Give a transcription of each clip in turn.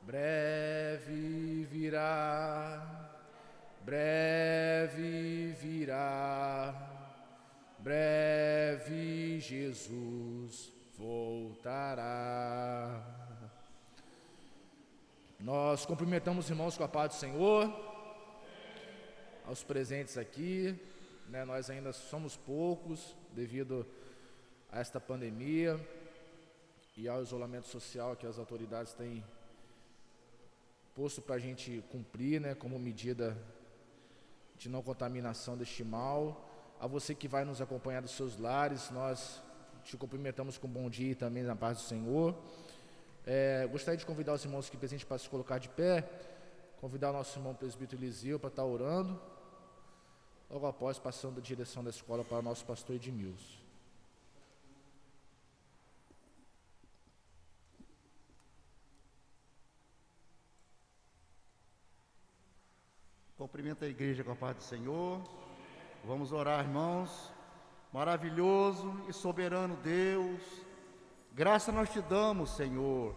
Breve virá, breve virá, breve Jesus voltará. Nós cumprimentamos os irmãos com a paz do Senhor, aos presentes aqui, né? Nós ainda somos poucos devido a esta pandemia e ao isolamento social que as autoridades têm posto para a gente cumprir, né, como medida de não contaminação deste mal. A você que vai nos acompanhar dos seus lares, nós te cumprimentamos com bom dia e também na paz do Senhor. Gostaria de convidar os irmãos aqui presentes para se colocar de pé, convidar o nosso irmão presbítero Eliseu para estar orando, logo após passando a direção da escola para o nosso pastor Edmilson. Cumprimento a igreja com a paz do Senhor. Vamos orar, irmãos. Maravilhoso e soberano Deus, graça nós te damos, Senhor,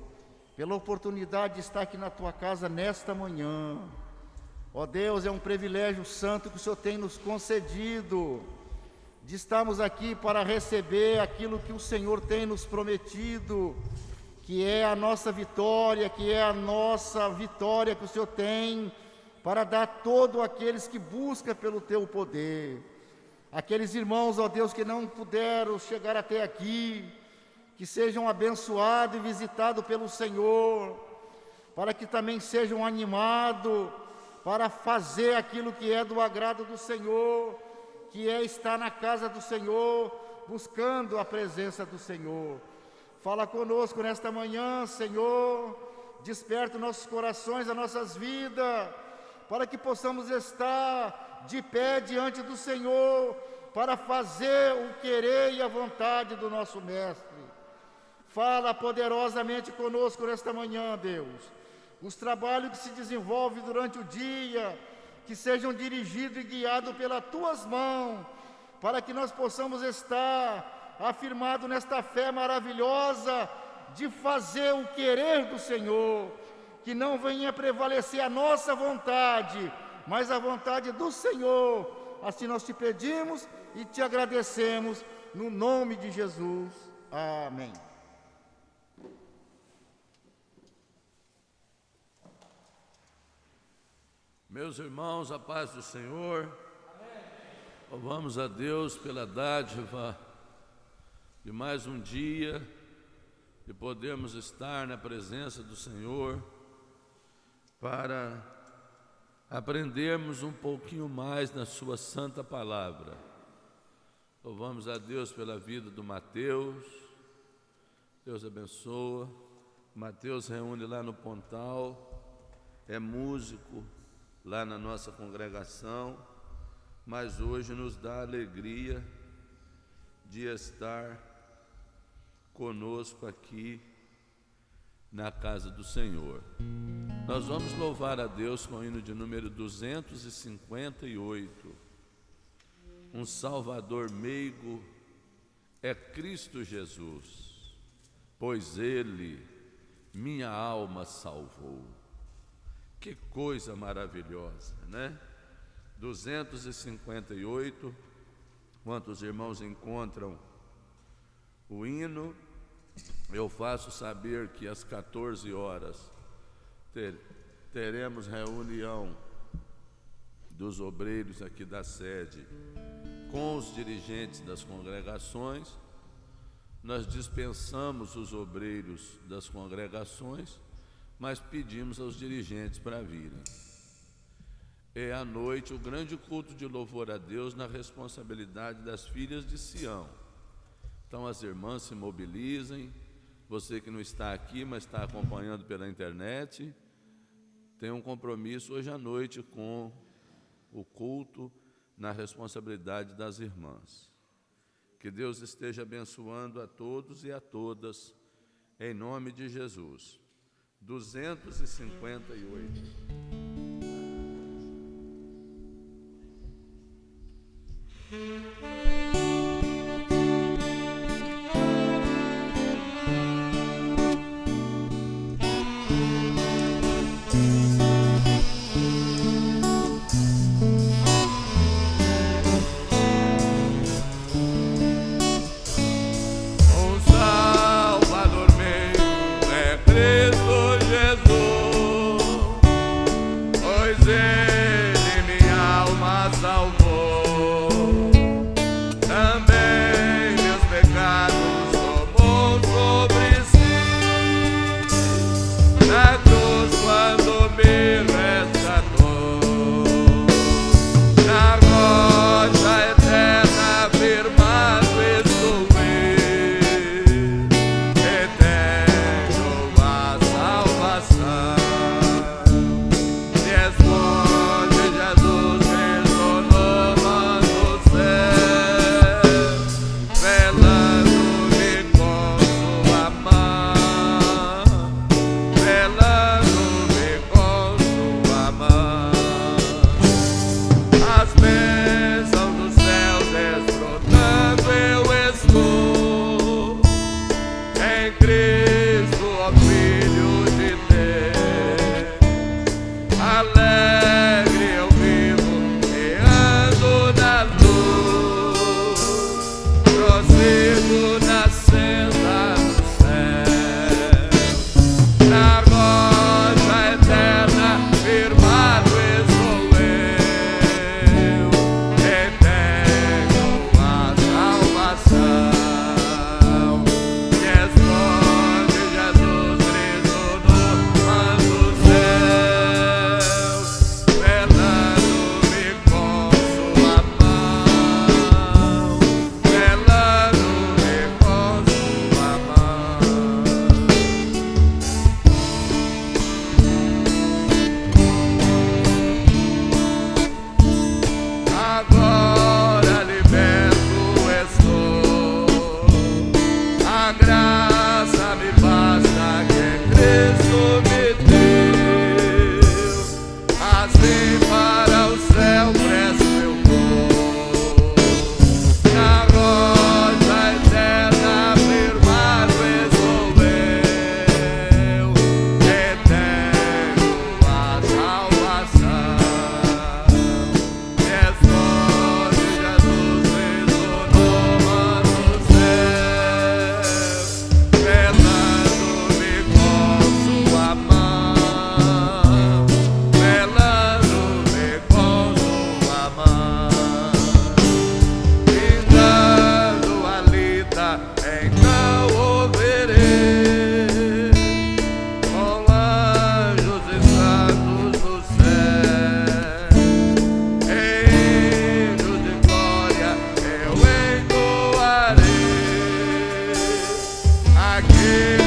pela oportunidade de estar aqui na tua casa nesta manhã. Ó Deus, é um privilégio santo que o Senhor tem nos concedido, de estarmos aqui para receber aquilo que o Senhor tem nos prometido, que é a nossa vitória, que é a nossa vitória que o Senhor tem para dar a todos aqueles que buscam pelo teu poder. Aqueles irmãos, ó Deus, que não puderam chegar até aqui, que sejam abençoados e visitados pelo Senhor, para que também sejam animados para fazer aquilo que é do agrado do Senhor, que é estar na casa do Senhor, buscando a presença do Senhor. Fala conosco nesta manhã, Senhor, desperta nossos corações, as nossas vidas, para que possamos estar de pé diante do Senhor, para fazer o querer e a vontade do nosso Mestre. Fala poderosamente conosco nesta manhã, Deus. Os trabalhos que se desenvolvem durante o dia, que sejam dirigidos e guiados pelas tuas mãos, para que nós possamos estar afirmados nesta fé maravilhosa de fazer o querer do Senhor, que não venha prevalecer a nossa vontade, mas a vontade do Senhor. Assim nós te pedimos e te agradecemos, no nome de Jesus. Amém. Meus irmãos, a paz do Senhor. Amém. Louvamos a Deus pela dádiva de mais um dia, de podermos estar na presença do Senhor, para aprendermos um pouquinho mais na sua santa palavra. Louvamos a Deus pela vida do Mateus. Deus abençoa. Mateus reúne lá no Pontal, é músico lá na nossa congregação, mas hoje nos dá a alegria de estar conosco aqui na casa do Senhor. Nós vamos louvar a Deus com o hino de número 258. Um Salvador meigo é Cristo Jesus, pois Ele minha alma salvou. Que coisa maravilhosa, né? 258. Quantos irmãos encontram o hino? Eu faço saber que às 14 horas teremos reunião dos obreiros aqui da sede com os dirigentes das congregações. Nós dispensamos os obreiros das congregações, mas pedimos aos dirigentes para virem. É à noite o grande culto de louvor a Deus na responsabilidade das filhas de Sião. Então as irmãs se mobilizem. Você que não está aqui, mas está acompanhando pela internet, tem um compromisso hoje à noite com o culto na responsabilidade das irmãs. Que Deus esteja abençoando a todos e a todas, em nome de Jesus. 258.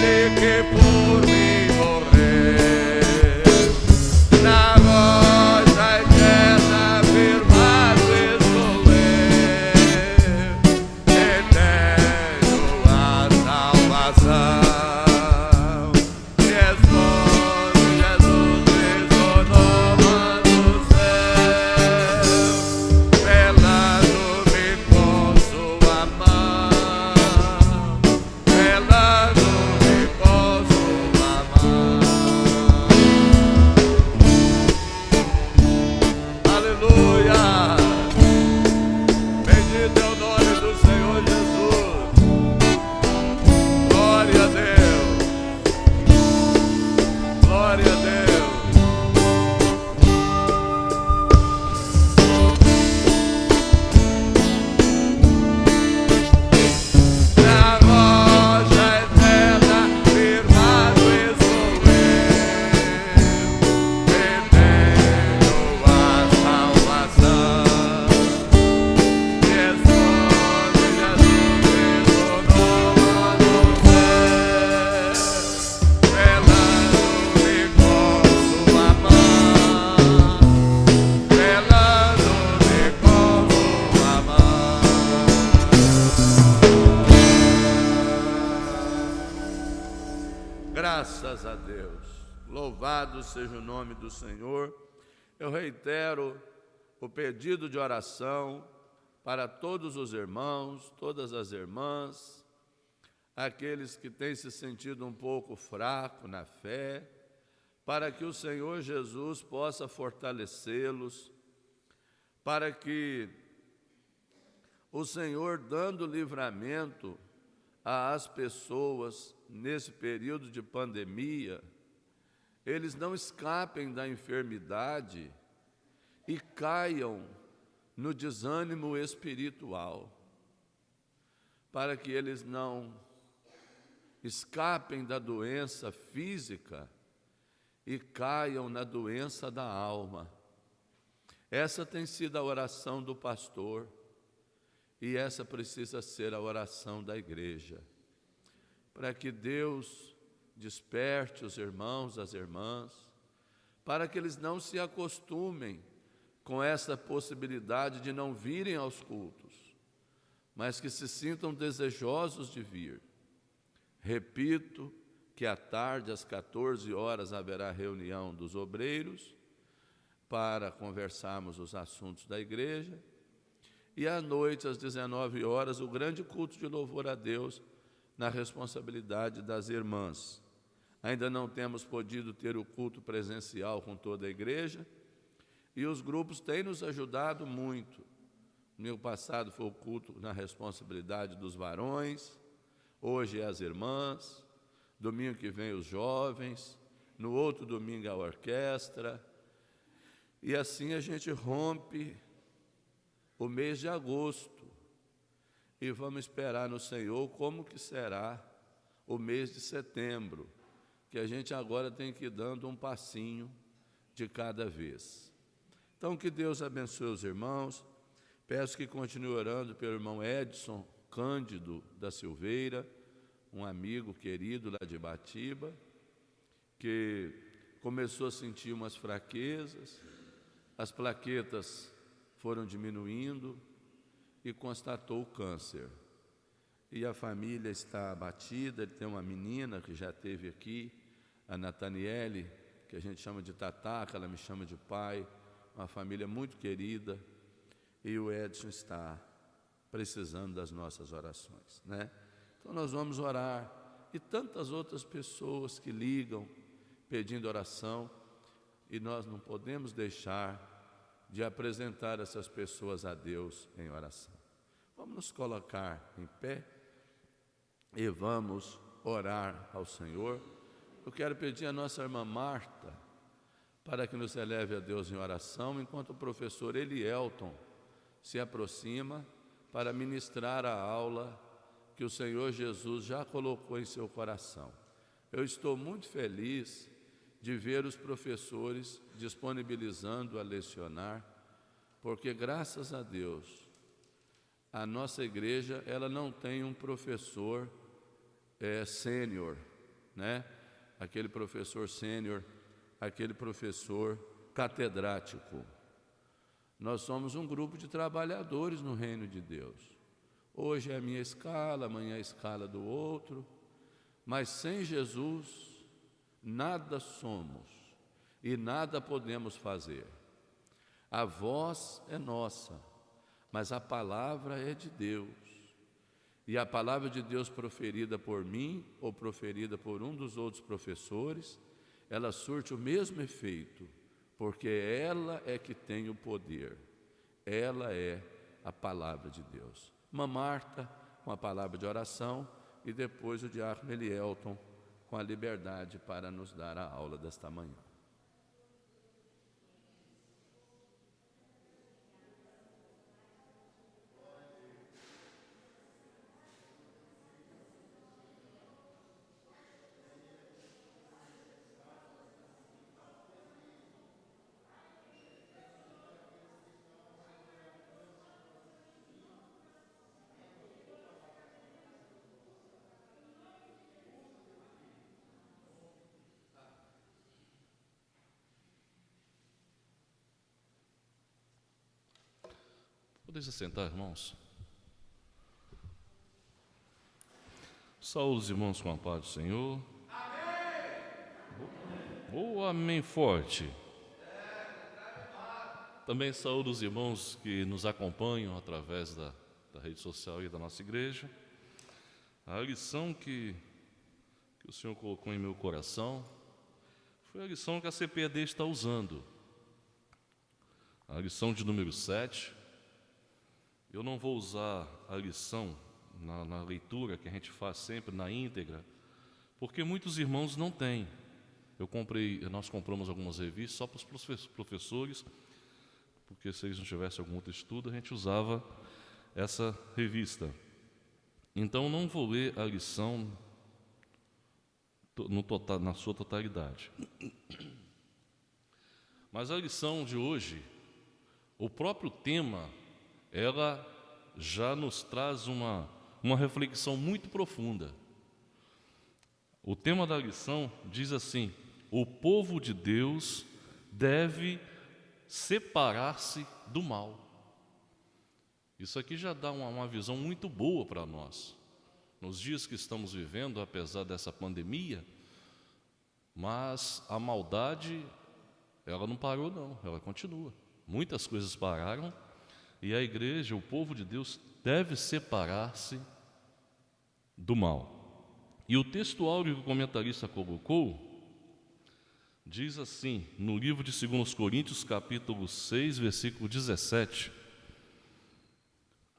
aquele que por mim morreu, na rocha eterna firmado estou eu, e tenho a salvação. Graças a Deus, louvado seja o nome do Senhor. Eu reitero o pedido de oração para todos os irmãos, todas as irmãs, aqueles que têm se sentido um pouco fraco na fé, para que o Senhor Jesus possa fortalecê-los, para que o Senhor, dando livramento às pessoas nesse período de pandemia, eles não escapem da enfermidade e caiam no desânimo espiritual, para que eles não escapem da doença física e caiam na doença da alma. Essa tem sido a oração do pastor e essa precisa ser a oração da igreja, para que Deus desperte os irmãos, as irmãs, para que eles não se acostumem com essa possibilidade de não virem aos cultos, mas que se sintam desejosos de vir. Repito que à tarde, às 14 horas, haverá reunião dos obreiros para conversarmos os assuntos da igreja, e à noite, às 19 horas, o grande culto de louvor a Deus, na responsabilidade das irmãs. Ainda não temos podido ter o culto presencial com toda a igreja, e os grupos têm nos ajudado muito. Domingo passado foi o culto na responsabilidade dos varões, hoje é as irmãs, domingo que vem os jovens, no outro domingo a orquestra, e assim a gente rompe o mês de agosto, e vamos esperar no Senhor como que será o mês de setembro, que a gente agora tem que ir dando um passinho de cada vez. Então, que Deus abençoe os irmãos. Peço que continue orando pelo irmão Edson Cândido da Silveira, um amigo querido lá de Batiba, que começou a sentir umas fraquezas, as plaquetas foram diminuindo e constatou o câncer. E a família está abatida. Ele tem uma menina que já esteve aqui, a Nataniele, que a gente chama de Tatá, que ela me chama de pai, uma família muito querida, e o Edson está precisando das nossas orações, né? Então nós vamos orar, e tantas outras pessoas que ligam pedindo oração, e nós não podemos deixar de apresentar essas pessoas a Deus em oração. Vamos nos colocar em pé e vamos orar ao Senhor. Eu quero pedir à nossa irmã Marta para que nos eleve a Deus em oração, enquanto o professor Elielton se aproxima para ministrar a aula que o Senhor Jesus já colocou em seu coração. Eu estou muito feliz de ver os professores disponibilizando a lecionar, porque graças a Deus, a nossa igreja ela não tem um professor sênior, né? Aquele professor sênior, aquele professor catedrático. Nós somos um grupo de trabalhadores no reino de Deus. Hoje é a minha escala, amanhã é a escala do outro, mas sem Jesus nada somos e nada podemos fazer. A voz é nossa, mas a palavra é de Deus. E a palavra de Deus proferida por mim ou proferida por um dos outros professores, ela surte o mesmo efeito, porque ela é que tem o poder. Ela é a palavra de Deus. Uma Marta com a palavra de oração e depois o diácono Elielton com a liberdade para nos dar a aula desta manhã. Podem se sentar, irmãos. Saúde os irmãos com a paz do Senhor. Amém! Oh, amém forte. Também saúde os irmãos que nos acompanham através da rede social e da nossa igreja. A lição que o Senhor colocou em meu coração foi a lição que a CPAD está usando. A lição de número 7. Eu não vou usar a lição na leitura que a gente faz sempre na íntegra, porque muitos irmãos não têm. Nós compramos algumas revistas só para os professores, porque se eles não tivessem algum outro estudo, a gente usava essa revista. Então, não vou ler a lição na sua totalidade. Mas a lição de hoje, o próprio tema, ela já nos traz uma reflexão muito profunda. O tema da lição diz assim: o povo de Deus deve separar-se do mal. Isso aqui já dá uma visão muito boa para nós. Nos dias que estamos vivendo, apesar dessa pandemia, mas a maldade, ela não parou não, ela continua. Muitas coisas pararam. E a igreja, o povo de Deus, deve separar-se do mal. E o texto áureo que o comentarista colocou, diz assim, no livro de 2 Coríntios, capítulo 6, versículo 17: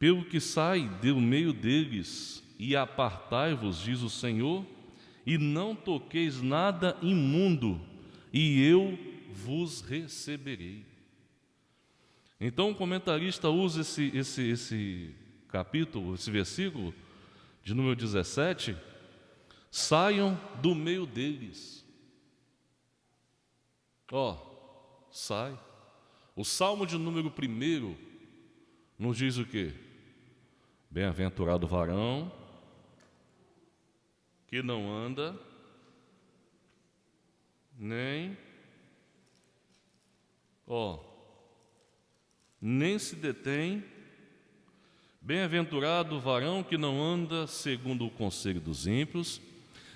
pelo que sai do meio deles, e apartai-vos, diz o Senhor, e não toqueis nada imundo, e eu vos receberei. Então o comentarista usa esse capítulo, esse versículo de número 17, saiam do meio deles. Sai. O Salmo de número 1 nos diz o quê? Bem-aventurado o varão que não anda, nem se detém. Bem-aventurado o varão que não anda segundo o conselho dos ímpios,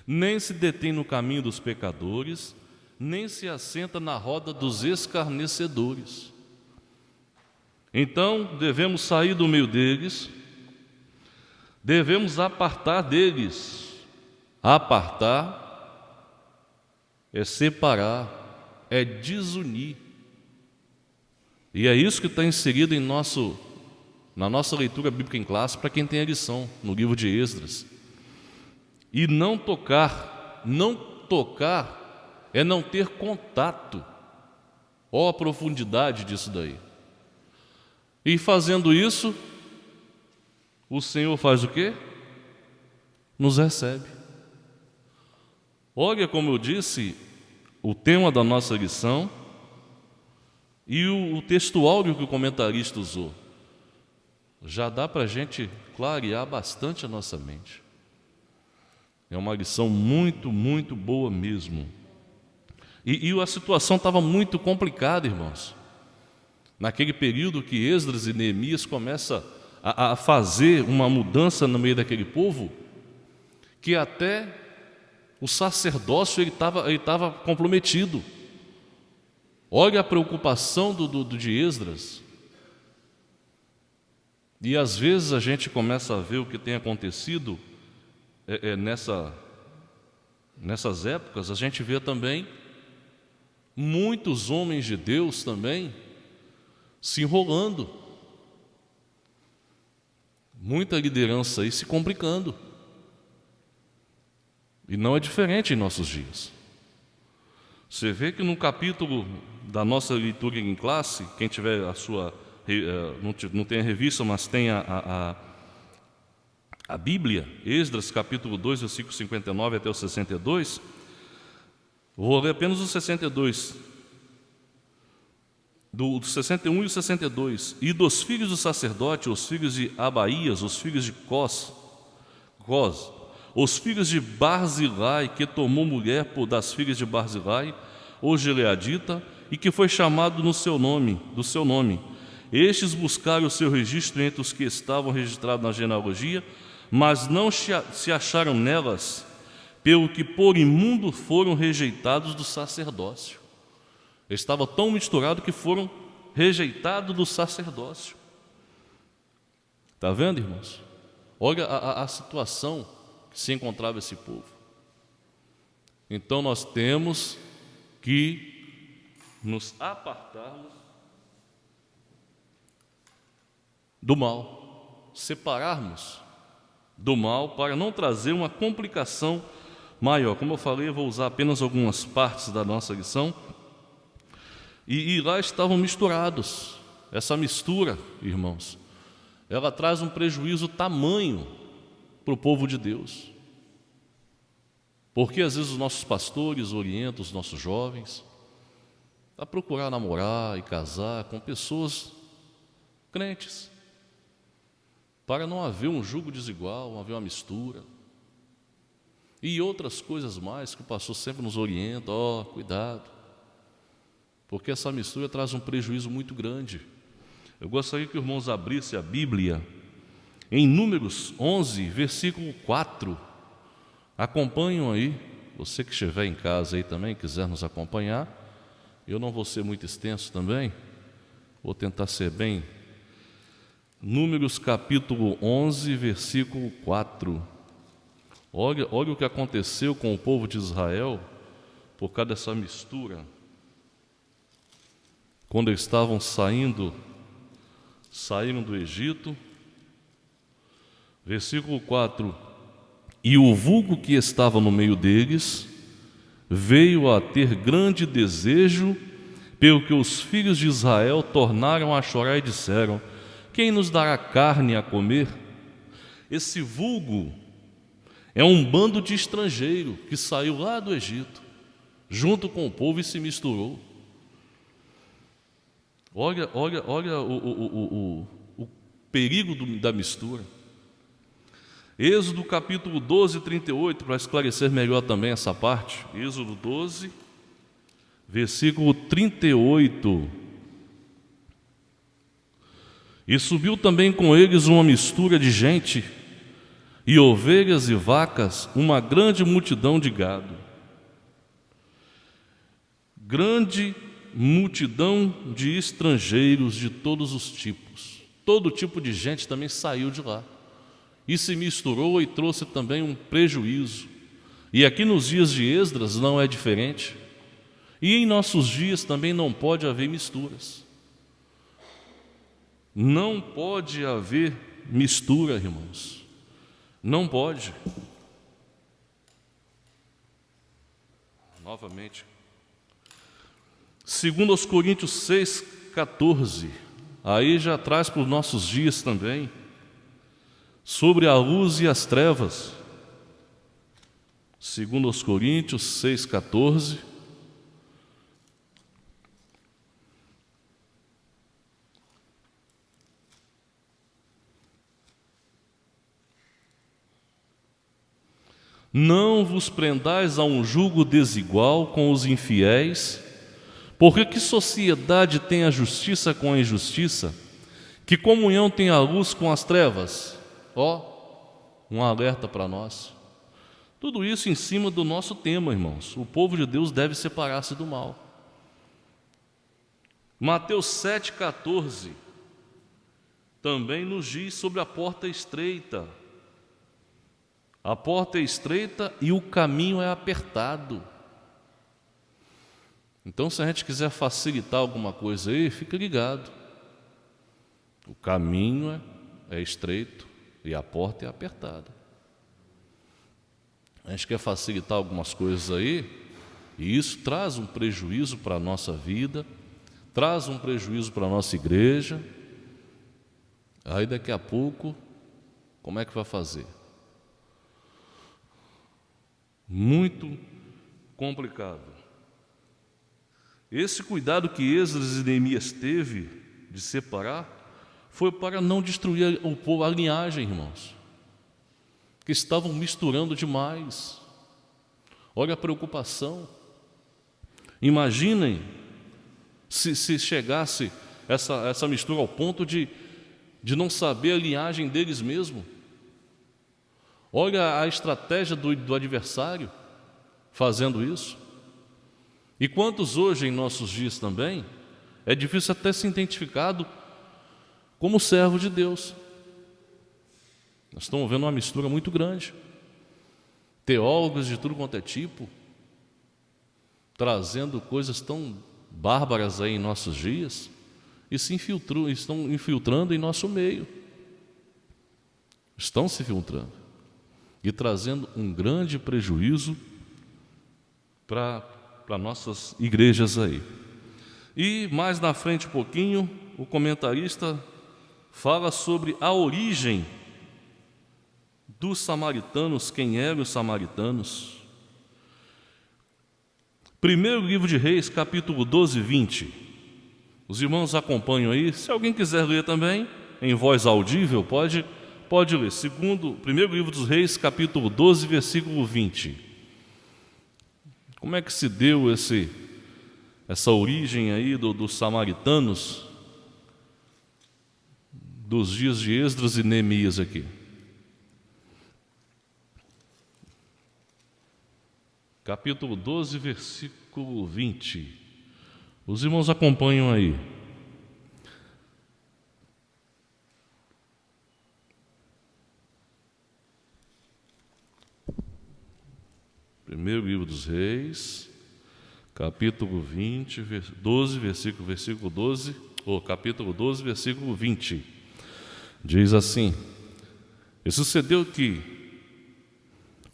nem se detém no caminho dos pecadores, nem se assenta na roda dos escarnecedores. Então, devemos sair do meio deles, devemos apartar deles. Apartar é separar, é desunir. E é isso que está inserido na nossa leitura bíblica em classe, para quem tem a lição, no livro de Esdras. E não tocar é não ter contato. Ó a profundidade disso daí. E fazendo isso, o Senhor faz o quê? Nos recebe. Olha, como eu disse, o tema da nossa lição e o texto áureo que o comentarista usou. Já dá para a gente clarear bastante a nossa mente. É uma lição muito, muito boa mesmo. E a situação estava muito complicada, irmãos. Naquele período que Esdras e Neemias começam a fazer uma mudança no meio daquele povo, que até o sacerdócio ele estava comprometido. Olha a preocupação de Esdras. E às vezes a gente começa a ver o que tem acontecido nessas épocas. A gente vê também muitos homens de Deus também se enrolando, muita liderança aí se complicando. E não é diferente em nossos dias. Você vê que no capítulo da nossa leitura em classe, quem tiver a sua, não tem a revista, mas tem a Bíblia, Esdras capítulo 2, versículo 59 até o 62, vou ler apenas o 62, do 61 e o 62. E dos filhos do sacerdote, os filhos de Abaías, os filhos de Cós, os filhos de Barzilai, que tomou mulher das filhas de Barzilai, o gileadita, e que foi chamado do seu nome. Estes buscaram o seu registro entre os que estavam registrados na genealogia, mas não se acharam nelas, pelo que por imundo foram rejeitados do sacerdócio. Estava tão misturado que foram rejeitados do sacerdócio. Está vendo, irmãos? Olha a situação que se encontrava esse povo. Então nós temos que nos apartarmos do mal, separarmos do mal para não trazer uma complicação maior. Como eu falei, eu vou usar apenas algumas partes da nossa lição. E lá estavam misturados. Essa mistura, irmãos, ela traz um prejuízo tamanho para o povo de Deus. Porque às vezes os nossos pastores orientam os nossos jovens a procurar namorar e casar com pessoas crentes, para não haver um jugo desigual, não haver uma mistura. E outras coisas mais que o pastor sempre nos orienta, cuidado, porque essa mistura traz um prejuízo muito grande. Eu gostaria que os irmãos abrissem a Bíblia em Números 11, versículo 4. Acompanham aí, você que estiver em casa aí também, quiser nos acompanhar. Eu não vou ser muito extenso também, vou tentar ser bem. Números capítulo 11, versículo 4. Olha o que aconteceu com o povo de Israel por causa dessa mistura. Quando eles estavam saíram do Egito. Versículo 4: E o vulgo que estava no meio deles veio a ter grande desejo, pelo que os filhos de Israel tornaram a chorar e disseram: Quem nos dará carne a comer? Esse vulgo é um bando de estrangeiro que saiu lá do Egito, junto com o povo, e se misturou. Olha o perigo da mistura. Êxodo capítulo 12, 38, para esclarecer melhor também essa parte. Êxodo 12, versículo 38. E subiu também com eles uma mistura de gente, e ovelhas e vacas, uma grande multidão de gado. Grande multidão de estrangeiros de todos os tipos. Todo tipo de gente também saiu de lá e se misturou e trouxe também um prejuízo. E aqui nos dias de Esdras não é diferente. E em nossos dias também não pode haver misturas. Não pode haver mistura, irmãos. Não pode. Novamente. Segundo aos Coríntios 6, 14, aí já traz para os nossos dias também, sobre a luz e as trevas. Segundo aos Coríntios 6, 14. Não vos prendais a um jugo desigual com os infiéis, porque que sociedade tem a justiça com a injustiça? Que comunhão tem a luz com as trevas? Ó, um alerta para nós. Tudo isso em cima do nosso tema, irmãos. O povo de Deus deve separar-se do mal. Mateus 7,14 também nos diz sobre a porta estreita. A porta é estreita e o caminho é apertado. Então, se a gente quiser facilitar alguma coisa aí, fica ligado. O caminho é estreito e a porta é apertada. A gente quer facilitar algumas coisas aí, e isso traz um prejuízo para a nossa vida, traz um prejuízo para a nossa igreja. Aí daqui a pouco, como é que vai fazer? Muito complicado. Esse cuidado que Esdras e Neemias teve de separar foi para não destruir o povo, a linhagem, irmãos, que estavam misturando demais. Olha a preocupação. Imaginem se chegasse essa mistura ao ponto de não saber a linhagem deles mesmo. Olha a estratégia do adversário fazendo isso. E quantos hoje em nossos dias também é difícil até ser identificado como servo de Deus. Nós estamos vendo uma mistura muito grande. Teólogos de tudo quanto é tipo, trazendo coisas tão bárbaras aí em nossos dias e estão infiltrando em nosso meio. Estão se filtrando e trazendo um grande prejuízo para nossas igrejas aí. E mais na frente um pouquinho, o comentarista fala sobre a origem dos samaritanos, quem eram os samaritanos. Primeiro livro de Reis, capítulo 12, 20. Os irmãos acompanham aí. Se alguém quiser ler também, em voz audível, pode ler. Primeiro livro dos Reis, capítulo 12, versículo 20. Como é que se deu essa origem aí dos samaritanos, dos dias de Esdras e Neemias aqui? Capítulo 12, versículo 20. Os irmãos acompanham aí. Primeiro livro dos Reis, capítulo 20, 12, versículo 12, ou capítulo 12, versículo 20. Diz assim: E sucedeu que,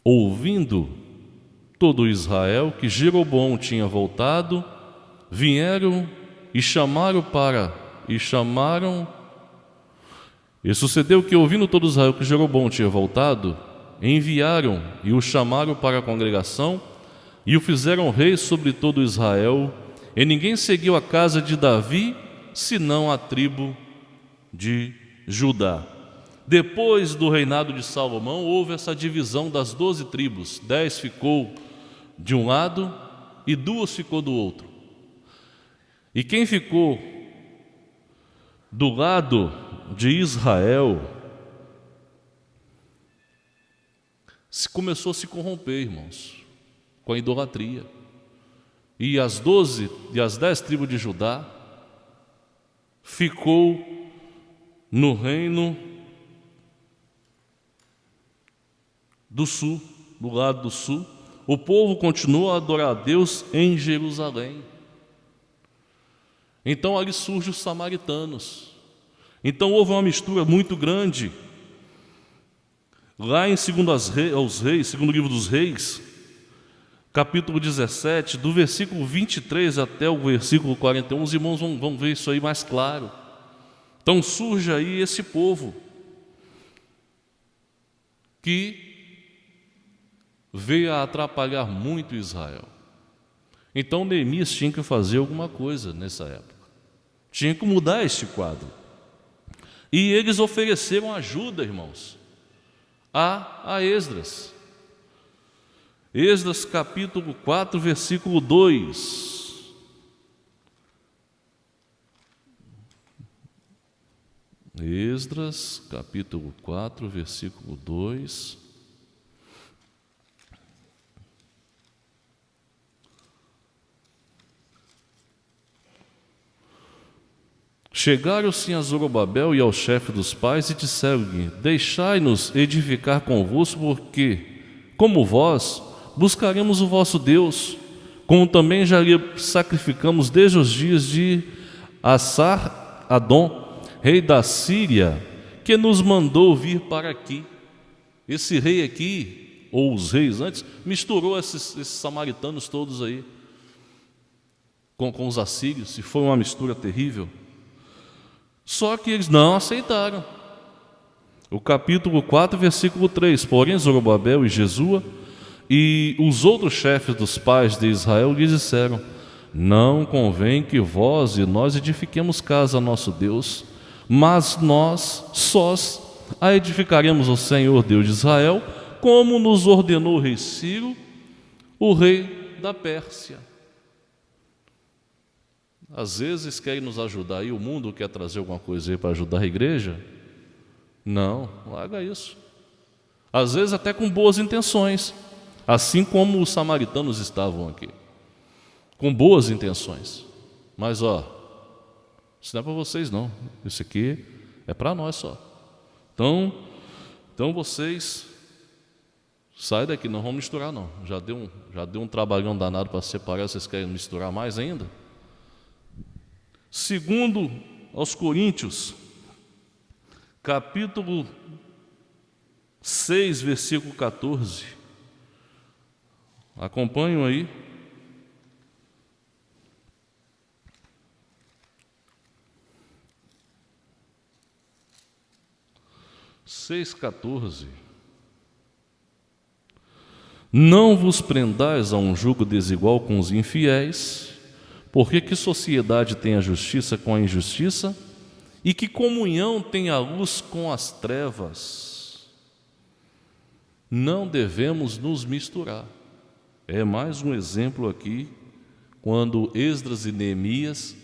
ouvindo todo Israel que Jeroboão tinha voltado, vieram e E sucedeu que, ouvindo todo Israel que Jeroboão tinha voltado, enviaram e o chamaram para a congregação e o fizeram rei sobre todo Israel, e ninguém seguiu a casa de Davi, senão a tribo de Judá. Depois do reinado de Salomão, houve essa divisão das 12 tribos. 10 ficou de um lado e 2 ficou do outro. E quem ficou do lado de Israel começou a se corromper, irmãos, com a idolatria. E as 10 tribos de Judá ficou no reino do sul, do lado do sul. O povo continuou a adorar a Deus em Jerusalém. Então ali surgem os samaritanos. Então houve uma mistura muito grande. Lá em segundo livro dos Reis, capítulo 17, do versículo 23 até o versículo 41, os irmãos vão ver isso aí mais claro. Então surge aí esse povo que veio a atrapalhar muito Israel. Então Neemias tinha que fazer alguma coisa nessa época. Tinha que mudar este quadro. E eles ofereceram ajuda, irmãos, a Esdras. Esdras capítulo 4, versículo 2. Esdras capítulo 4, versículo 2. Chegaram-se a Zorobabel e ao chefe dos pais e disseram-lhe: deixai-nos edificar convosco, porque, como vós, buscaremos o vosso Deus, como também já lhe sacrificamos desde os dias de Assar-Adom, rei da Síria, que nos mandou vir para aqui. Esse rei aqui, ou os reis antes, misturou esses samaritanos todos aí com os assírios, e foi uma mistura terrível. Só que eles não aceitaram. O capítulo 4, versículo 3. Porém, Zorobabel e Jesua e os outros chefes dos pais de Israel lhes disseram: não convém que vós e nós edifiquemos casa a nosso Deus, mas nós sós a edificaremos ao Senhor Deus de Israel, como nos ordenou o rei Ciro, o rei da Pérsia. Às vezes querem nos ajudar e o mundo quer trazer alguma coisa aí para ajudar a igreja. Não, larga isso. Às vezes até com boas intenções, assim como os samaritanos estavam aqui, com boas intenções. Mas isso não é para vocês não, isso aqui é para nós só. Então vocês saem daqui, não vamos misturar não. Já deu um trabalhão danado para separar, vocês querem misturar mais ainda? Segundo aos Coríntios, capítulo 6, versículo 14. Acompanham aí. Seis 14. Não vos prendais a um jugo desigual com os infiéis, porque que sociedade tem a justiça com a injustiça? E que comunhão tem a luz com as trevas? Não devemos nos misturar. É mais um exemplo aqui, quando Esdras e Neemias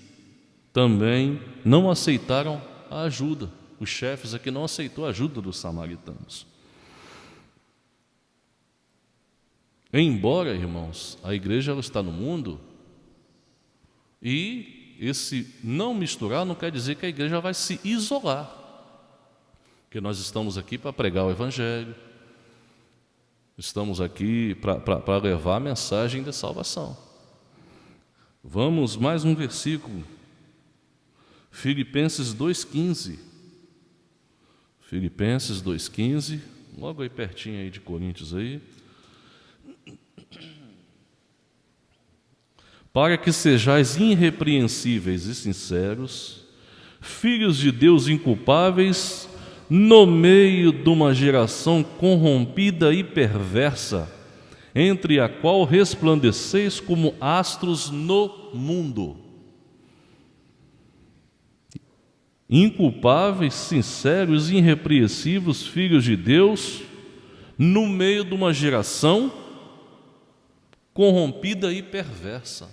também não aceitaram a ajuda. Os chefes aqui não aceitou a ajuda dos samaritanos. Embora, irmãos, a igreja ela está no mundo, e esse não misturar não quer dizer que a igreja vai se isolar, porque nós estamos aqui para pregar o Evangelho, estamos aqui para levar a mensagem de salvação. Vamos mais um versículo, Filipenses 2,15. Filipenses 2,15, logo aí pertinho aí de Coríntios aí. Para que sejais irrepreensíveis e sinceros, filhos de Deus inculpáveis, no meio de uma geração corrompida e perversa, entre a qual resplandeceis como astros no mundo. Inculpáveis, sinceros e irrepreensíveis, filhos de Deus, no meio de uma geração corrompida e perversa.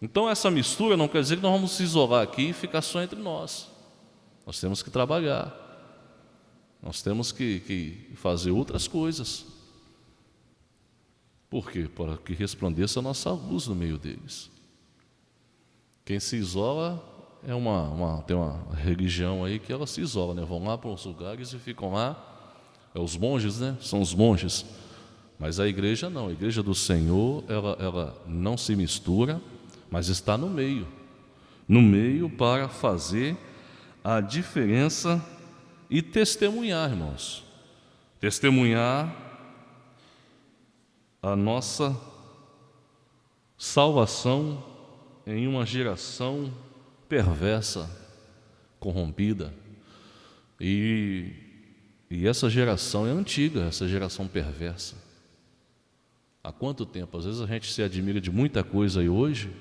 Então essa mistura não quer dizer que nós vamos se isolar aqui e ficar só entre nós. Nós temos que trabalhar, nós temos que fazer outras coisas. Por quê? Para que resplandeça a nossa luz no meio deles. Quem se isola tem uma religião aí que ela se isola, né? Vão lá para uns lugares e ficam lá. Os monges, né? São os monges. Mas a igreja não, a igreja do Senhor, ela não se mistura, mas está no meio para fazer a diferença e testemunhar, irmãos. Testemunhar a nossa salvação em uma geração perversa, corrompida. E essa geração é antiga, essa geração perversa. Há quanto tempo? Às vezes a gente se admira de muita coisa aí hoje,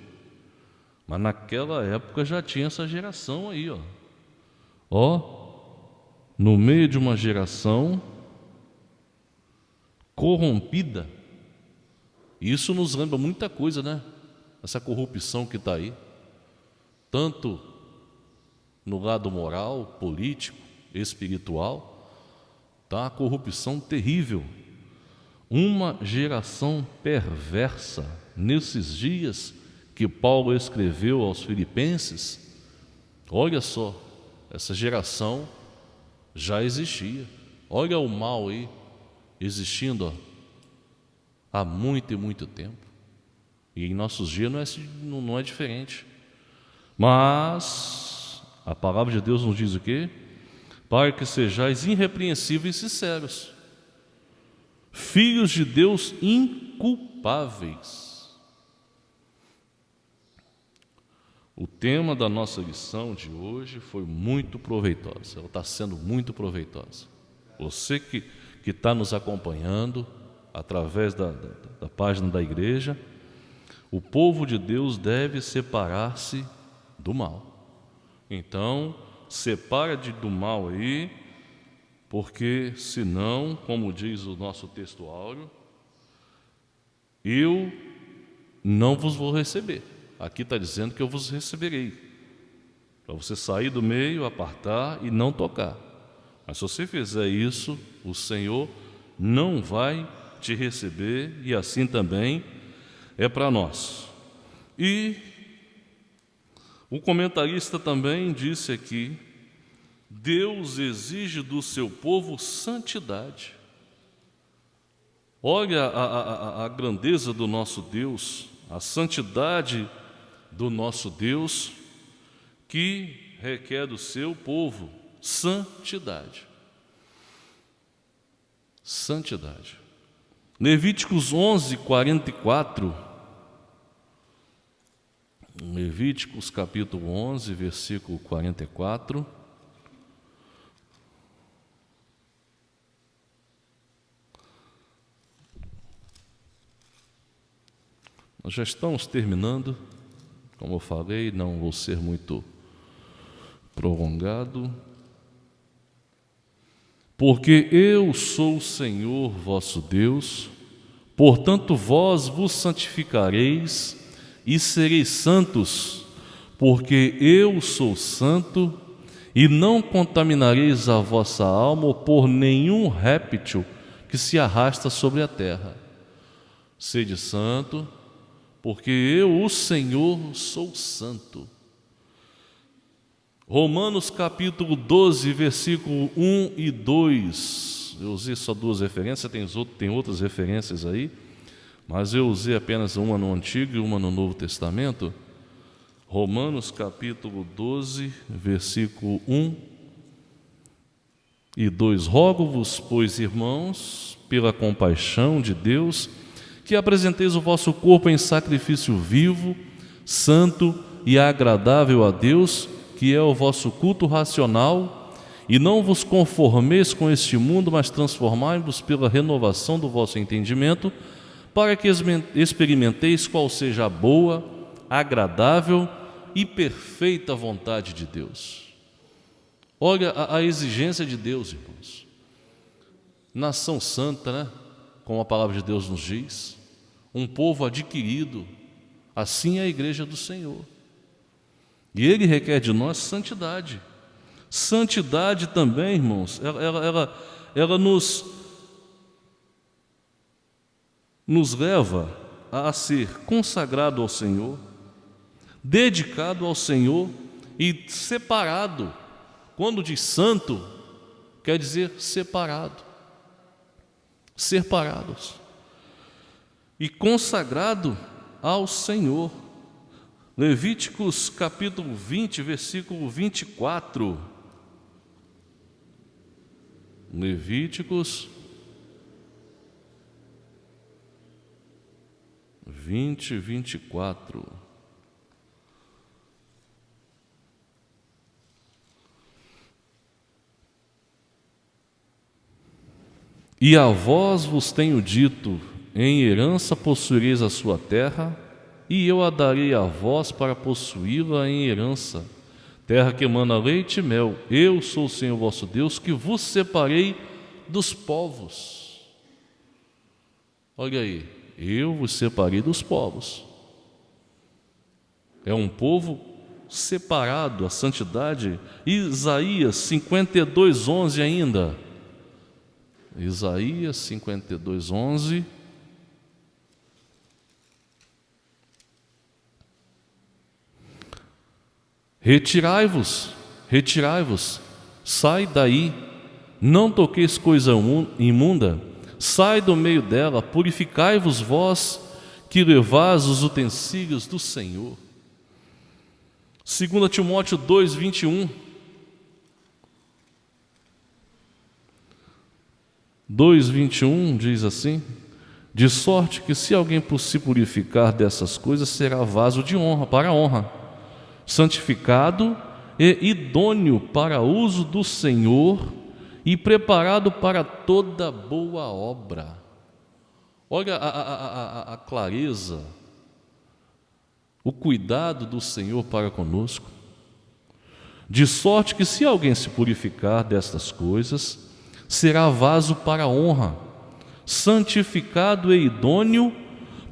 mas naquela época já tinha essa geração aí, no meio de uma geração corrompida E isso nos lembra muita coisa, né? Essa corrupção que está aí, tanto no lado moral, político, espiritual, tá a corrupção terrível. Uma geração perversa. Nesses dias que Paulo escreveu aos Filipenses, olha só, essa geração já existia. Olha o mal aí existindo há muito e muito tempo. E em nossos dias não é diferente. Mas a palavra de Deus nos diz o quê? Para que sejais irrepreensíveis e sinceros, filhos de Deus inculpáveis. O tema da nossa lição de hoje foi muito proveitosa. Ela está sendo muito proveitosa. Você que está nos acompanhando através da página da igreja, o povo de Deus deve separar-se do mal. Então, separa do mal aí, porque senão, como diz o nosso texto áureo, eu não vos vou receber. Aqui está dizendo que eu vos receberei, para você sair do meio, apartar e não tocar. Mas se você fizer isso, o Senhor não vai te receber, e assim também é para nós. E o comentarista também disse aqui, Deus exige do seu povo santidade. Olha a grandeza do nosso Deus, a santidade do nosso Deus, que requer do seu povo santidade. Santidade. Levíticos 11:44. Levíticos capítulo 11, versículo 44. Nós já estamos terminando, como eu falei, não vou ser muito prolongado. Porque eu sou o Senhor vosso Deus, portanto vós vos santificareis e sereis santos, porque eu sou santo, e não contaminareis a vossa alma por nenhum réptil que se arrasta sobre a terra. Sede santo, porque eu, o Senhor, sou santo. Romanos capítulo 12, versículo 1 e 2. Eu usei só duas referências, tem outras referências aí, mas eu usei apenas uma no Antigo e uma no Novo Testamento. Romanos capítulo 12, versículo 1 e 2. Rogo-vos, pois, irmãos, pela compaixão de Deus, que apresenteis o vosso corpo em sacrifício vivo, santo e agradável a Deus, que é o vosso culto racional, e não vos conformeis com este mundo, mas transformai-vos pela renovação do vosso entendimento, para que experimenteis qual seja a boa, agradável e perfeita vontade de Deus. Olha a exigência de Deus, irmãos. Nação santa, né? Como a palavra de Deus nos diz, um povo adquirido, assim é a igreja do Senhor. E Ele requer de nós santidade. Santidade também, irmãos, ela nos leva a ser consagrado ao Senhor, dedicado ao Senhor e separado. Quando diz santo, quer dizer separado. Separados. E consagrado ao Senhor. Levíticos capítulo 20, versículo 24. Levíticos 20, 24. E a vós vos tenho dito, em herança possuireis a sua terra, e eu a darei a vós para possuí-la em herança, terra que emana leite e mel. Eu sou o Senhor vosso Deus, que vos separei dos povos. Olha aí, Eu vos separei dos povos. É um povo separado, a santidade. Isaías 52:11 ainda. Isaías 52:11. Retirai-vos, retirai-vos, sai daí, não toqueis coisa imunda, sai do meio dela, purificai-vos vós que levais os utensílios do Senhor. 2 Timóteo 2:21. 2:21 diz assim: de sorte que se alguém por se purificar dessas coisas, será vaso de honra, para a honra, santificado e idôneo para uso do Senhor e preparado para toda boa obra. Olha a clareza, o cuidado do Senhor para conosco. De sorte que se alguém se purificar destas coisas, será vaso para a honra, santificado e idôneo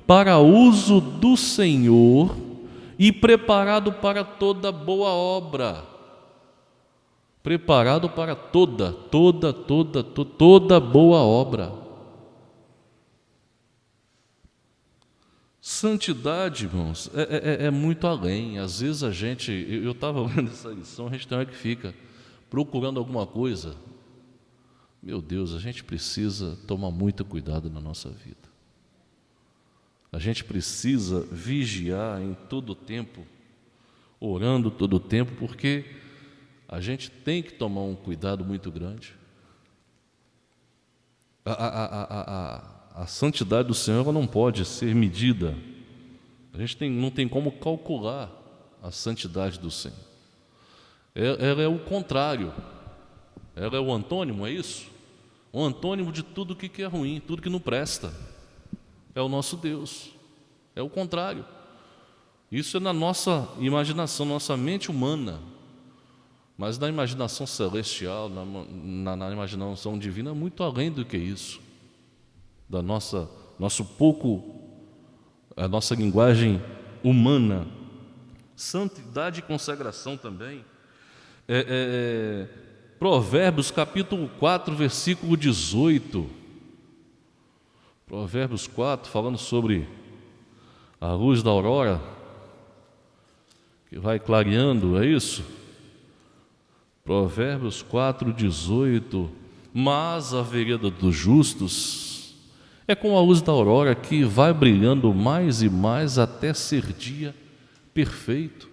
para uso do Senhor e preparado para toda boa obra. Preparado para toda boa obra. Santidade, irmãos, é muito além. Às vezes eu estava vendo essa lição, a gente tem hora que fica procurando alguma coisa. Meu Deus, a gente precisa tomar muito cuidado na nossa vida. A gente precisa vigiar em todo o tempo, orando todo o tempo, porque a gente tem que tomar um cuidado muito grande. A santidade do Senhor, ela não pode ser medida. A gente não tem como calcular a santidade do Senhor. Ela é o contrário. Ela é o antônimo, é isso? O antônimo de tudo que é ruim, tudo que não presta. É o nosso Deus. É o contrário. Isso é na nossa imaginação, nossa mente humana. Mas na imaginação celestial, na imaginação divina, é muito além do que isso. A nossa linguagem humana. Santidade e consagração também. Provérbios capítulo 4, versículo 18. Provérbios 4, falando sobre a luz da aurora, que vai clareando, é isso? Provérbios 4, 18. Mas a vereda dos justos é como a luz da aurora, que vai brilhando mais e mais até ser dia perfeito.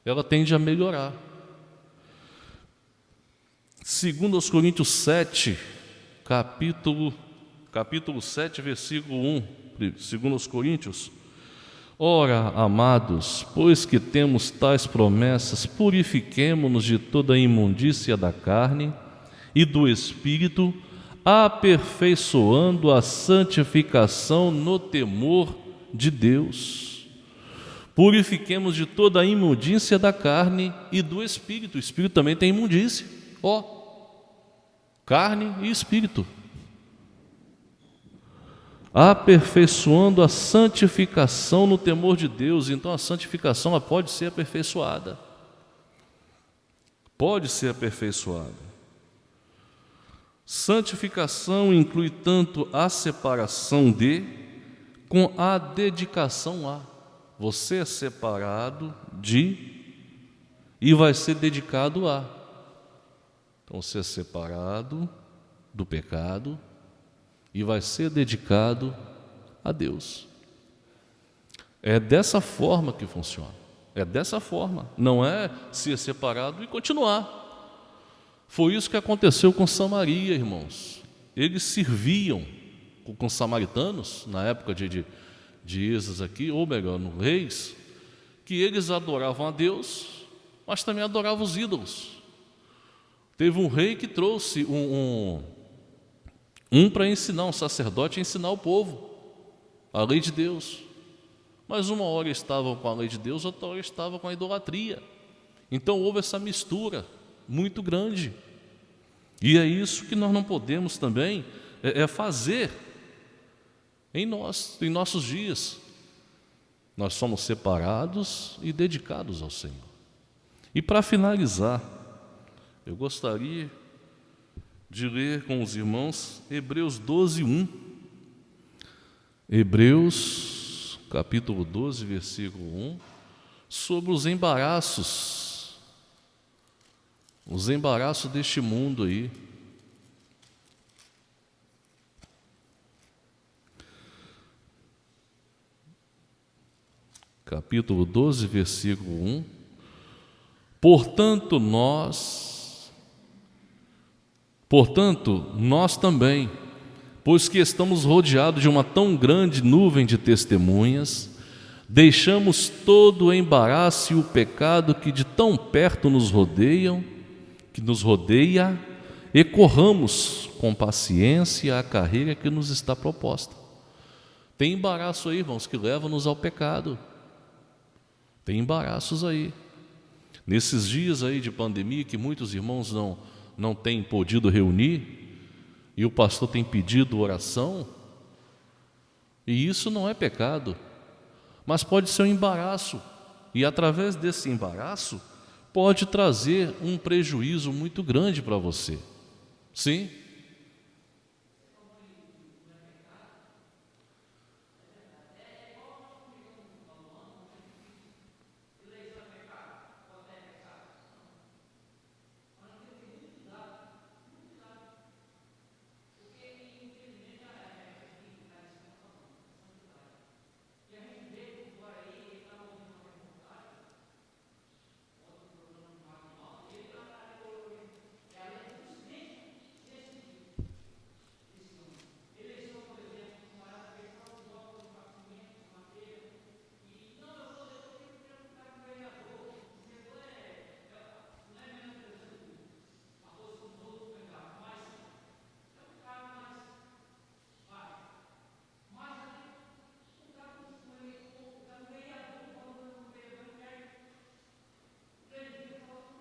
Ela tende a melhorar. 2 Coríntios 7, capítulo 7, versículo 1, 2 Coríntios. Ora, amados, pois que temos tais promessas, purifiquemo-nos de toda a imundícia da carne e do espírito, aperfeiçoando a santificação no temor de Deus. Purifiquemos de toda a imundícia da carne e do espírito. O espírito também tem imundícia. Carne e espírito. Aperfeiçoando a santificação no temor de Deus. Então a santificação, ela pode ser aperfeiçoada. Pode ser aperfeiçoada. Santificação inclui tanto a separação de, com a dedicação a. Você é separado de e vai ser dedicado a. Então você é separado do pecado e vai ser dedicado a Deus. É dessa forma que funciona. É dessa forma. Não é ser separado e continuar. Foi isso que aconteceu com Samaria, irmãos. Eles serviam com os samaritanos, na época de Esdras aqui, ou melhor, no Reis, que eles adoravam a Deus, mas também adoravam os ídolos. Teve um rei que trouxe para ensinar, um sacerdote a ensinar o povo a lei de Deus. Mas uma hora estavam com a lei de Deus, outra hora estavam com a idolatria. Então houve essa mistura muito grande. E é isso que nós não podemos também fazer. em nossos dias. Nós somos separados e dedicados ao Senhor. E para finalizar, eu gostaria de ler com os irmãos Hebreus 12:1. Hebreus, capítulo 12, versículo 1, sobre os embaraços deste mundo aí. Capítulo 12, versículo 1. Portanto, nós também, pois que estamos rodeados de uma tão grande nuvem de testemunhas, deixamos todo o embaraço e o pecado que de tão perto nos rodeia, e corramos com paciência a carreira que nos está proposta. Tem embaraço aí, irmãos, que levam-nos ao pecado. Tem embaraços aí. Nesses dias aí de pandemia, que muitos irmãos não têm podido reunir, e o pastor tem pedido oração, e isso não é pecado, mas pode ser um embaraço, e através desse embaraço, pode trazer um prejuízo muito grande para você. Sim?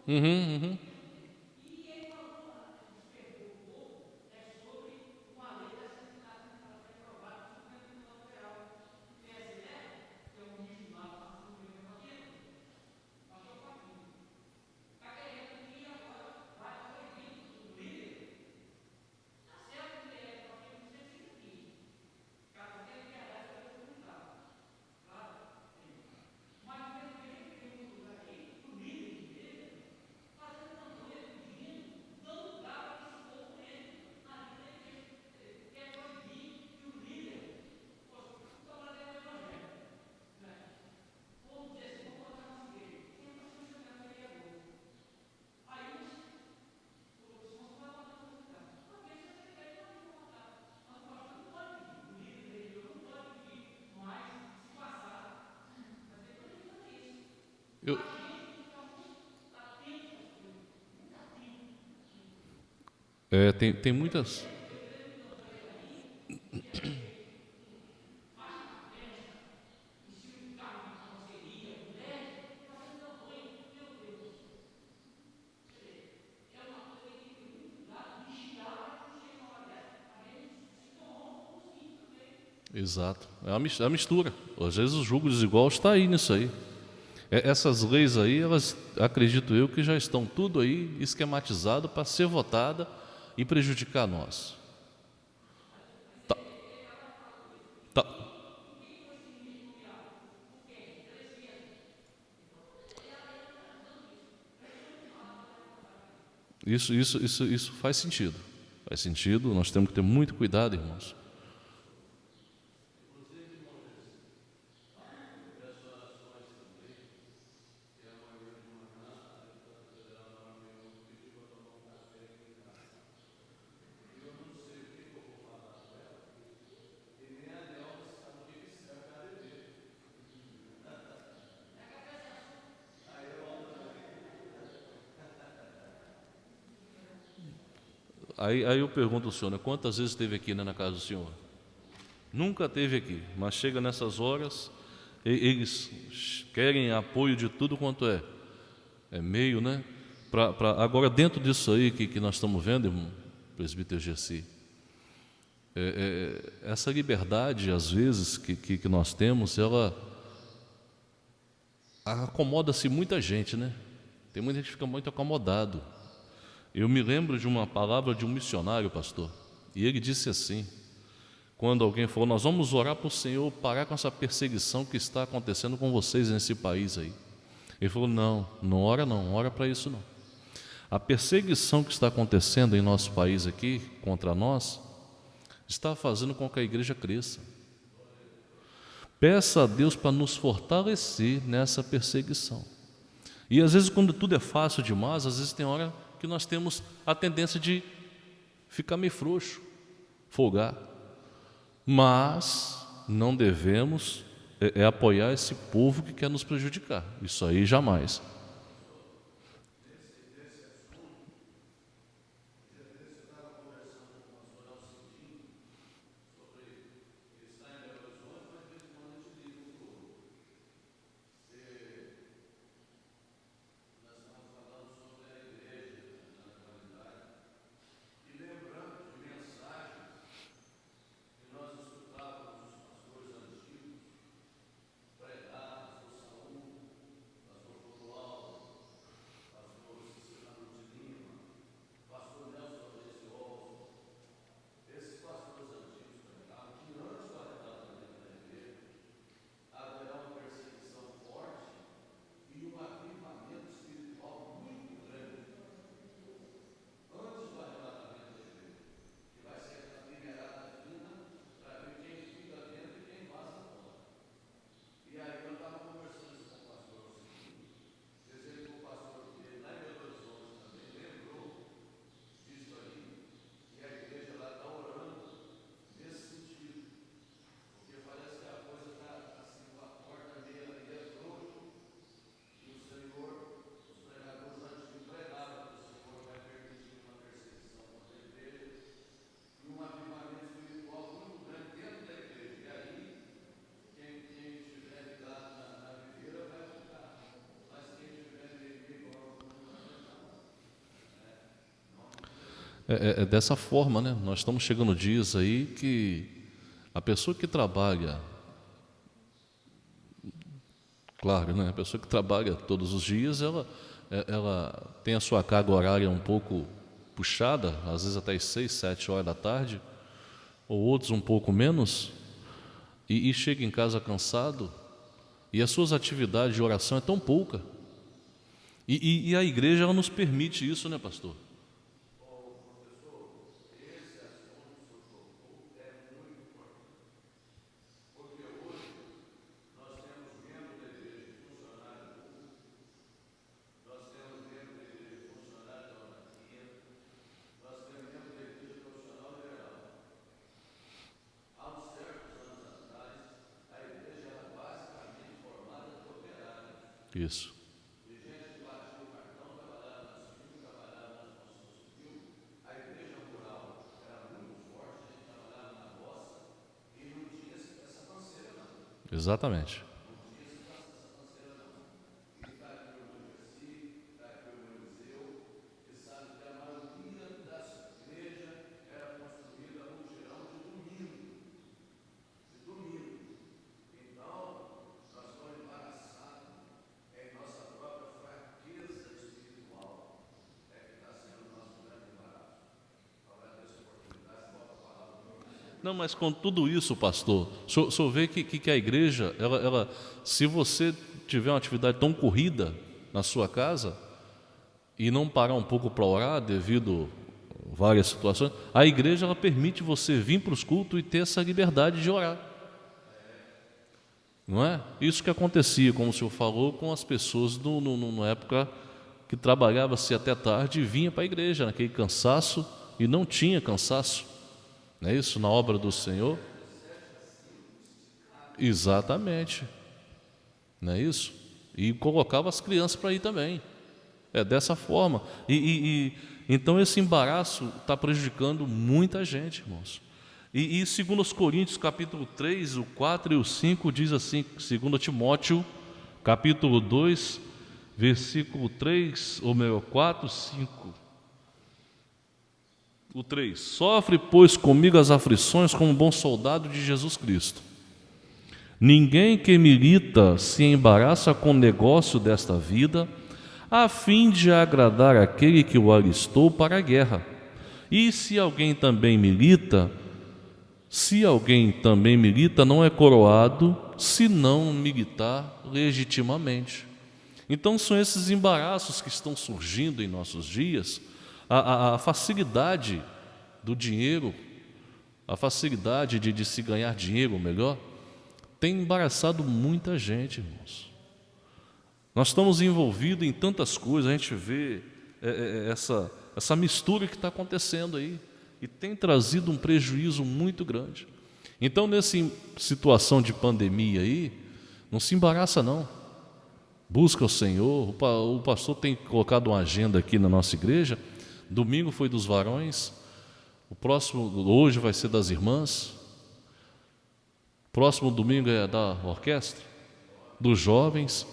Uhum. Tem muitas. Exato, é a mistura. Às vezes o julgo desigual está aí nisso aí. Essas leis aí, elas, acredito eu, que já estão tudo aí esquematizado para ser votada e prejudicar nós. Tá. Isso faz sentido. Faz sentido, nós temos que ter muito cuidado, irmãos. Aí eu pergunto ao senhor, né, quantas vezes esteve aqui, né, na casa do senhor? Nunca esteve aqui, mas chega nessas horas, eles querem apoio de tudo quanto é meio, né? Agora, dentro disso aí que nós estamos vendo, irmão, presbítero Gessi, essa liberdade, às vezes, que nós temos, ela acomoda-se muita gente, né? Tem muita gente que fica muito acomodado. Eu me lembro de uma palavra de um missionário, pastor, e ele disse assim, quando alguém falou, nós vamos orar para o Senhor parar com essa perseguição que está acontecendo com vocês nesse país aí. Ele falou, não ora para isso não. A perseguição que está acontecendo em nosso país aqui, contra nós, está fazendo com que a igreja cresça. Peça a Deus para nos fortalecer nessa perseguição. E às vezes, quando tudo é fácil demais, às vezes tem hora que nós temos a tendência de ficar meio frouxo, folgar. Mas não devemos apoiar esse povo que quer nos prejudicar. Isso aí jamais. É dessa forma, né? Nós estamos chegando dias aí que a pessoa que trabalha, claro, né? A pessoa que trabalha todos os dias, ela tem a sua carga horária um pouco puxada, às vezes até às 6, 7 horas da tarde, ou outros um pouco menos, e chega em casa cansado, e as suas atividades de oração é tão pouca. E a igreja, ela nos permite isso, né, pastor? Isso. Exatamente. Não, mas com tudo isso, pastor, o senhor vê que a igreja, se você tiver uma atividade tão corrida na sua casa e não parar um pouco para orar devido a várias situações, a igreja ela permite você vir para os cultos e ter essa liberdade de orar. Não é? Isso que acontecia, como o senhor falou, com as pessoas na época que trabalhava-se até tarde e vinha para a igreja, naquele cansaço, e não tinha cansaço. Não é isso? Na obra do Senhor? Exatamente. Não é isso? E colocava as crianças para ir também. É dessa forma. Então esse embaraço está prejudicando muita gente, irmãos. E segundo os Coríntios, capítulo 3, o 4 e o 5, diz assim, segundo Timóteo, capítulo 2, versículo 3, ou melhor, 4, 5. O 3. Sofre, pois, comigo as aflições como bom soldado de Jesus Cristo. Ninguém que milita se embaraça com o negócio desta vida, a fim de agradar aquele que o alistou para a guerra. E se alguém também milita, não é coroado, se não militar legitimamente. Então são esses embaraços que estão surgindo em nossos dias, a facilidade do dinheiro, a facilidade de se ganhar dinheiro, melhor, tem embaraçado muita gente, irmãos. Nós estamos envolvidos em tantas coisas, a gente vê essa mistura que está acontecendo aí, e tem trazido um prejuízo muito grande. Então, nessa situação de pandemia aí, não se embaraça não. Busca o Senhor. O pastor tem colocado uma agenda aqui na nossa igreja. Domingo foi dos varões, hoje vai ser das irmãs, próximo domingo é da orquestra, dos jovens,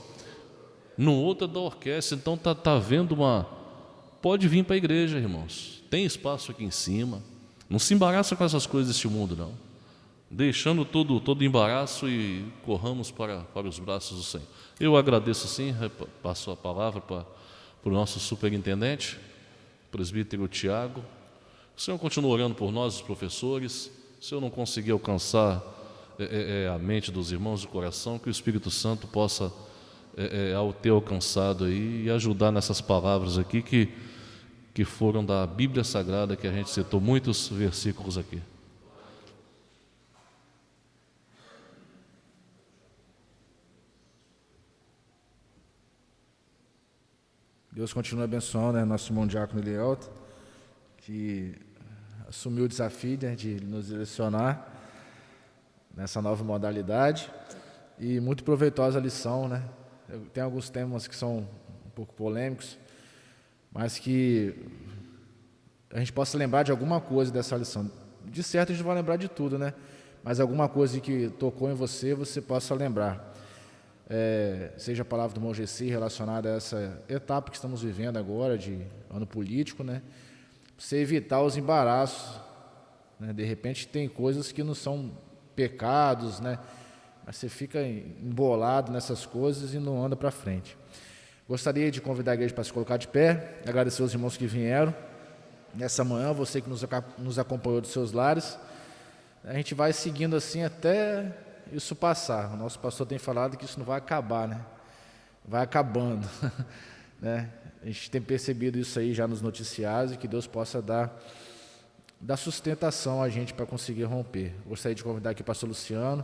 no outro é da orquestra. Então tá havendo pode vir para a igreja, irmãos, tem espaço aqui em cima. Não se embaraça com essas coisas deste mundo, não. Deixando todo embaraço e corramos para os braços do Senhor. Eu agradeço sim, passo a palavra para o nosso superintendente, presbítero Tiago. O Senhor continua orando por nós, os professores. Se eu não conseguir alcançar a mente dos irmãos do coração, que o Espírito Santo possa ter alcançado aí e ajudar nessas palavras aqui que foram da Bíblia Sagrada, que a gente citou muitos versículos aqui. Deus continue abençoando, né, nosso irmão diácono Elielto, que assumiu o desafio, né, de nos direcionar nessa nova modalidade, e muito proveitosa a lição, né? Tem alguns temas que são um pouco polêmicos, mas que a gente possa lembrar de alguma coisa dessa lição. De certo a gente não vai lembrar de tudo, né? Mas alguma coisa que tocou em você possa lembrar. Seja a palavra do irmão Gessi relacionada a essa etapa que estamos vivendo agora, de ano político, né? Você evitar os embaraços, né? De repente tem coisas que não são pecados, né? Mas você fica embolado nessas coisas e não anda para frente. Gostaria de convidar a igreja para se colocar de pé, agradecer aos irmãos que vieram nessa manhã, você que nos acompanhou dos seus lares. A gente vai seguindo assim até isso passar. O nosso pastor tem falado que isso não vai acabar, né? Vai acabando, né? A gente tem percebido isso aí já nos noticiários, e que Deus possa dar sustentação a gente para conseguir romper. Gostaria de convidar aqui o pastor Luciano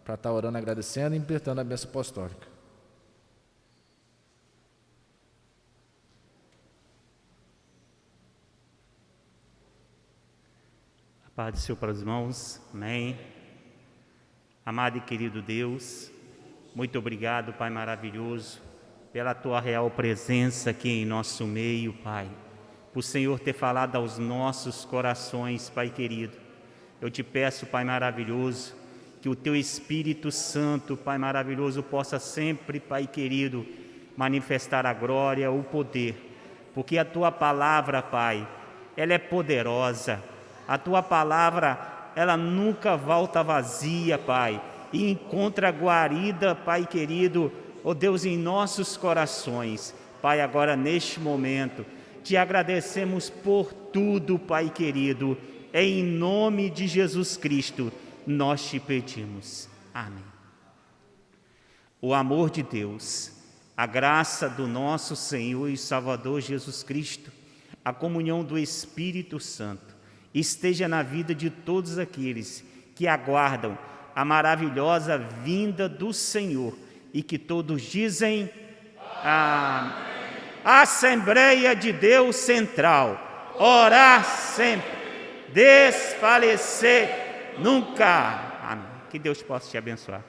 para estar orando, agradecendo e implantando a bênção apostólica. A paz do Senhor para os irmãos, amém. Amado e querido Deus, muito obrigado, Pai maravilhoso, pela Tua real presença aqui em nosso meio, Pai. Por Senhor ter falado aos nossos corações, Pai querido. Eu te peço, Pai maravilhoso, que o Teu Espírito Santo, Pai maravilhoso, possa sempre, Pai querido, manifestar a glória, o poder. Porque a Tua palavra, Pai, ela é poderosa. A Tua palavra, ela nunca volta vazia, Pai, e encontra guarida, Pai querido, ó Deus, em nossos corações. Pai, agora neste momento, te agradecemos por tudo, Pai querido, em nome de Jesus Cristo, nós te pedimos. Amém. O amor de Deus, a graça do nosso Senhor e Salvador Jesus Cristo, a comunhão do Espírito Santo, esteja na vida de todos aqueles que aguardam a maravilhosa vinda do Senhor, e que todos dizem amém. Assembleia de Deus Central, orar sempre, desfalecer nunca. Amém. Que Deus possa te abençoar.